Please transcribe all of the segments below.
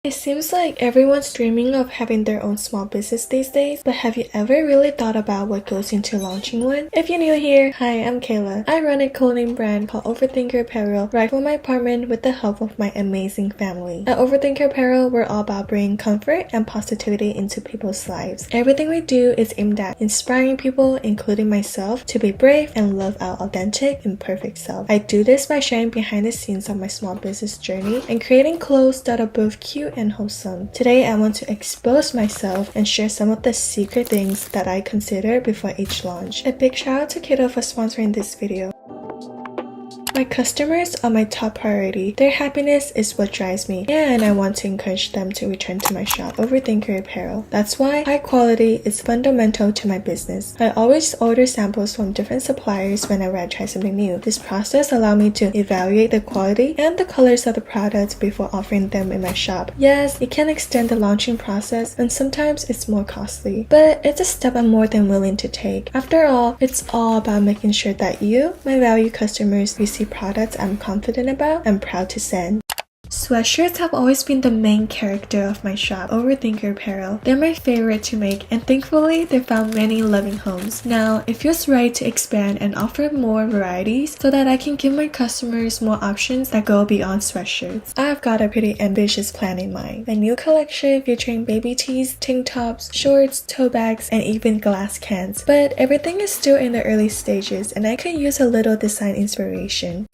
It seems like everyone's dreaming of having their own small business these days, but have you ever really thought about what goes into launching one? If you're new here, hi, I'm Kayla. I run a clothing brand called Overthinker Apparel right from my apartment with the help of my amazing family. At Overthinker Apparel, we're all about bringing comfort and positivity into people's lives. Everything we do is aimed at inspiring people, including myself, to be brave and live our authentic, imperfect self. I do this by sharing behind the scenes of my small business journey and creating clothes that are both cute and wholesome. Today I want to expose myself and share some of the secret things that I consider before each launch. A big shout out to Kiddo for sponsoring this video. My customers are my top priority. Their happiness is what drives me, and I want to encourage them to return to my shop, Overthinker Apparel. That's why high quality is fundamental to my business. I always order samples from different suppliers whenever I try something new. This process allows me to evaluate the quality and the colors of the products before offering them in my shop. Yes, it can extend the launching process, and sometimes it's more costly, but it's a step I'm more than willing to take. After all, it's all about making sure that you, my valued customers, receive products I'm confident about and proud to send. Sweatshirts have always been the main character of my shop, Overthinker Apparel. They're my favorite to make, and thankfully they found many loving homes. Now, it feels right to expand and offer more varieties so that I can give my customers more options that go beyond sweatshirts. I've got a pretty ambitious plan in mind. A new collection featuring baby tees, tank tops, shorts, tote bags, and even glass cans. But everything is still in the early stages, and I could use a little design inspiration.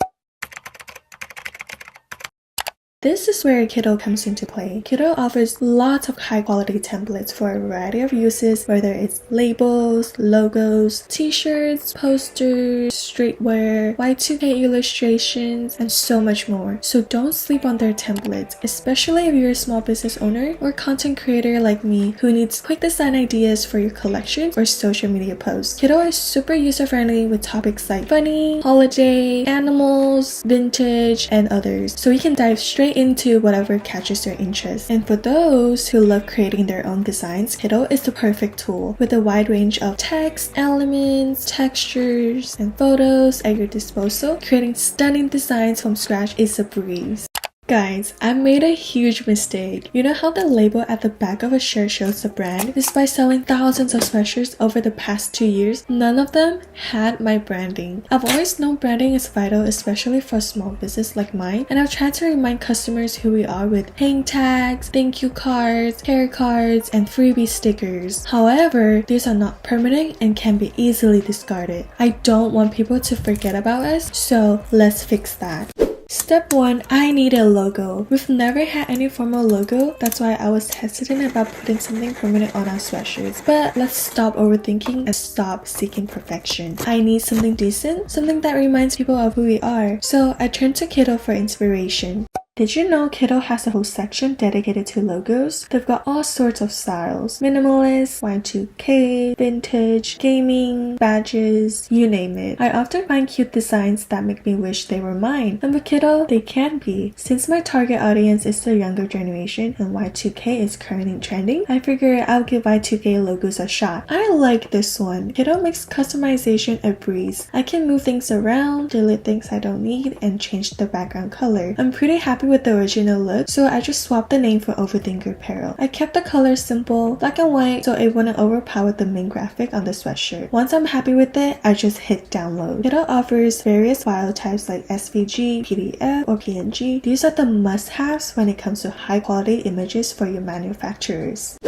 This is where Kiddo comes into play. Kiddo offers lots of high-quality templates for a variety of uses, whether it's labels, logos, t-shirts, posters, streetwear, Y2K illustrations, and so much more. So don't sleep on their templates, especially if you're a small business owner or content creator like me who needs quick design ideas for your collections or social media posts. Kiddo is super user-friendly with topics like funny, holiday, animals, vintage, and others, so you can dive straight into whatever catches your interest. And for those who love creating their own designs, Kiddo is the perfect tool. With a wide range of text, elements, textures, and photos at your disposal, creating stunning designs from scratch is a breeze. Guys, I made a huge mistake. You know how the label at the back of a shirt shows the brand? Despite selling thousands of sweatshirts over the past 2 years, none of them had my branding. I've always known branding is vital, especially for a small business like mine, and I've tried to remind customers who we are with hang tags, thank you cards, care cards, and freebie stickers. However, these are not permanent and can be easily discarded. I don't want people to forget about us, so let's fix that. Step 1. I need a logo. We've never had any formal logo, that's why I was hesitant about putting something permanent on our sweatshirts. But let's stop overthinking and stop seeking perfection. I need something decent, something that reminds people of who we are. So I turned to Kiddo for inspiration. Did you know Kiddo has a whole section dedicated to logos? They've got all sorts of styles. Minimalist, Y2K, vintage, gaming, badges, you name it. I often find cute designs that make me wish they were mine. And with Kiddo, they can be. Since my target audience is the younger generation and Y2K is currently trending, I figured I'll give Y2K logos a shot. I like this one. Kiddo makes customization a breeze. I can move things around, delete things I don't need, and change the background color. I'm pretty happy with the original look, so I just swapped the name for Overthinker Apparel. I kept the colors simple, black and white, so it wouldn't overpower the main graphic on the sweatshirt. Once I'm happy with it, I just hit download. Kiddo offers various file types like SVG, PDF, or PNG. These are the must-haves when it comes to high-quality images for your manufacturers.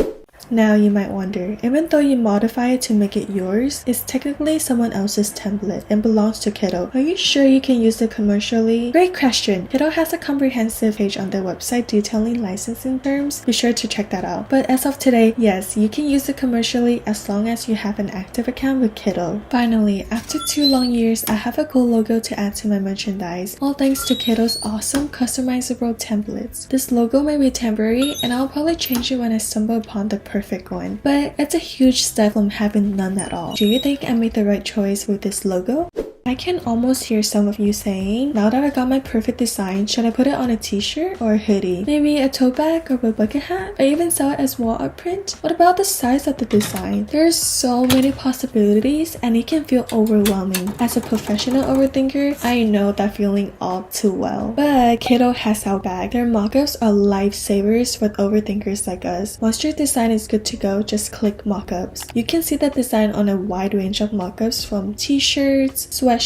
Now you might wonder, even though you modify it to make it yours, it's technically someone else's template and belongs to Kiddo. Are you sure you can use it commercially? Great question! Kiddo has a comprehensive page on their website detailing licensing terms. Be sure to check that out. But as of today, yes, you can use it commercially as long as you have an active account with Kiddo. Finally, after 2 long years, I have a cool logo to add to my merchandise, all thanks to Kiddo's awesome customizable templates. This logo may be temporary, and I'll probably change it when I stumble upon the perfect one, but it's a huge step from having none at all. Do you think I made the right choice with this logo? I can almost hear some of you saying, now that I got my perfect design, should I put it on a t-shirt or a hoodie? Maybe a tote bag or a bucket hat? Or even sell it as wall art print? What about the size of the design? There are so many possibilities and it can feel overwhelming. As a professional overthinker, I know that feeling all too well. But Kiddo has our back. Their mockups are lifesavers for overthinkers like us. Once your design is good to go, just click mockups. You can see the design on a wide range of mockups from t-shirts, sweatshirts,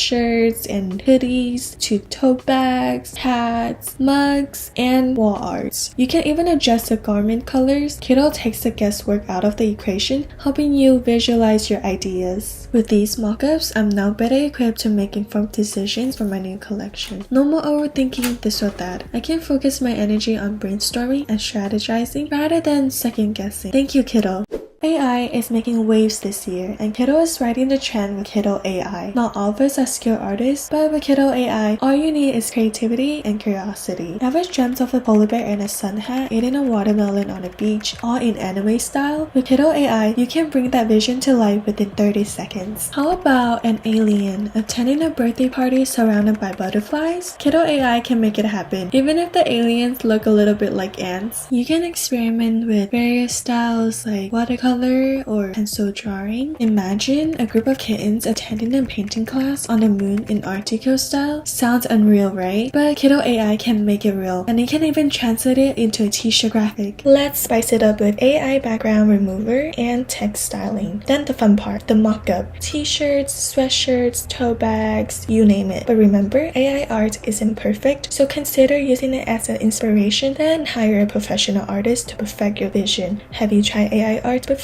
and hoodies to tote bags, hats, mugs, and wall arts. You can even adjust the garment colors. Kiddo takes the guesswork out of the equation, helping you visualize your ideas. With these mockups, I'm now better equipped to make informed decisions for my new collection. No more overthinking this or that. I can focus my energy on brainstorming and strategizing rather than second guessing. Thank you, Kiddo. AI is making waves this year, and Kiddo is riding the trend with Kiddo AI. Not all of us are skilled artists, but with Kiddo AI, all you need is creativity and curiosity. Ever dreamt of a polar bear in a sun hat eating a watermelon on a beach, all in anime style? With Kiddo AI, you can bring that vision to life within 30 seconds. How about an alien attending a birthday party surrounded by butterflies? Kiddo AI can make it happen, even if the aliens look a little bit like ants. You can experiment with various styles like watercolor or pencil drawing. Imagine a group of kittens attending a painting class on the moon in Art Deco style. Sounds unreal, right? But Kiddo AI can make it real, and it can even translate it into a t-shirt graphic. Let's spice it up with AI background remover and text styling. Then the fun part, the mock-up. T-shirts, sweatshirts, tote bags, you name it. But remember, AI art isn't perfect, so consider using it as an inspiration, then hire a professional artist to perfect your vision. Have you tried AI art before?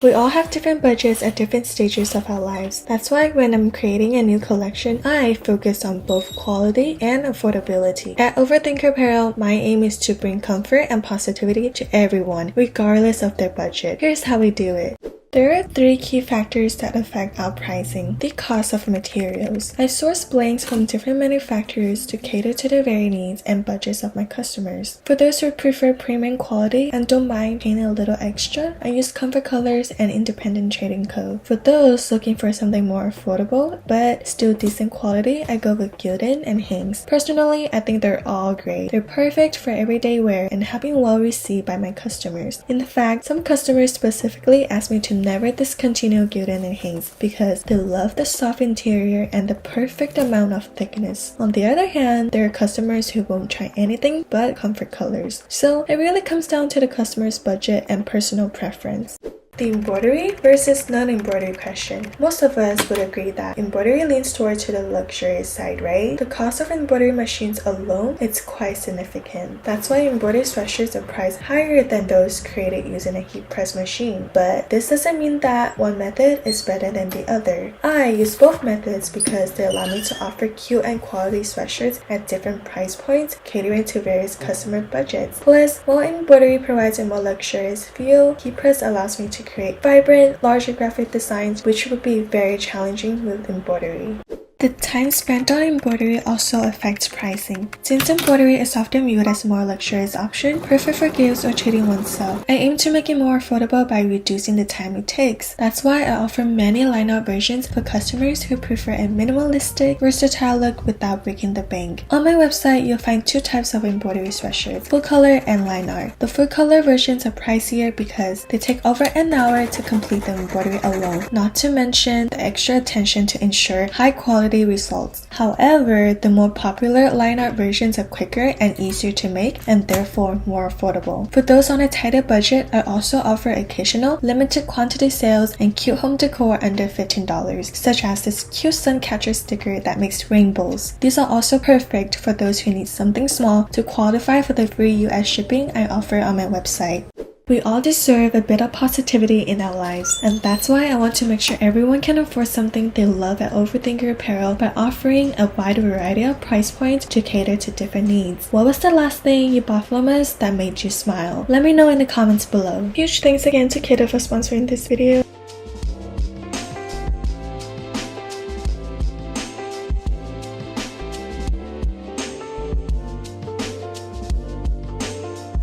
We all have different budgets at different stages of our lives. That's why when I'm creating a new collection, I focus on both quality and affordability. At Overthinker Apparel, my aim is to bring comfort and positivity to everyone, regardless of their budget. Here's how we do it. There are 3 key factors that affect our pricing. The cost of materials. I source blanks from different manufacturers to cater to the varying needs and budgets of my customers. For those who prefer premium quality and don't mind paying a little extra, I use Comfort Colors and Independent Trading Co. For those looking for something more affordable but still decent quality, I go with Gildan and Hinks. Personally, I think they're all great. They're perfect for everyday wear and have been well received by my customers. In fact, some customers specifically ask me to never discontinue Gildan and Hinks because they love the soft interior and the perfect amount of thickness. On the other hand, there are customers who won't try anything but Comfort Colors. So it really comes down to the customer's budget and personal preference. The embroidery versus non-embroidery question. Most of us would agree that embroidery leans towards to the luxurious side, right? The cost of embroidery machines alone is quite significant. That's why embroidery sweatshirts are priced higher than those created using a heat press machine. But this doesn't mean that one method is better than the other. I use both methods because they allow me to offer cute and quality sweatshirts at different price points, catering to various customer budgets. Plus, while embroidery provides a more luxurious feel, heat press allows me to create vibrant, larger graphic designs, which would be very challenging with embroidery. The time spent on embroidery also affects pricing. Since embroidery is often viewed as a more luxurious option, perfect for gifts or treating oneself, I aim to make it more affordable by reducing the time it takes. That's why I offer many line-art versions for customers who prefer a minimalistic, versatile look without breaking the bank. On my website, you'll find 2 types of embroidery sweatshirts, full color and line art. The full color versions are pricier because they take over an hour to complete the embroidery alone, not to mention the extra attention to ensure high quality results. However, the more popular line art versions are quicker and easier to make and therefore more affordable. For those on a tighter budget, I also offer occasional limited quantity sales and cute home decor under $15, such as this cute sun catcher sticker that makes rainbows. These are also perfect for those who need something small to qualify for the free US shipping I offer on my website. We all deserve a bit of positivity in our lives, and that's why I want to make sure everyone can afford something they love at Overthinker Apparel by offering a wide variety of price points to cater to different needs. What was the last thing you bought from us that made you smile? Let me know in the comments below. Huge thanks again to Kiddo for sponsoring this video.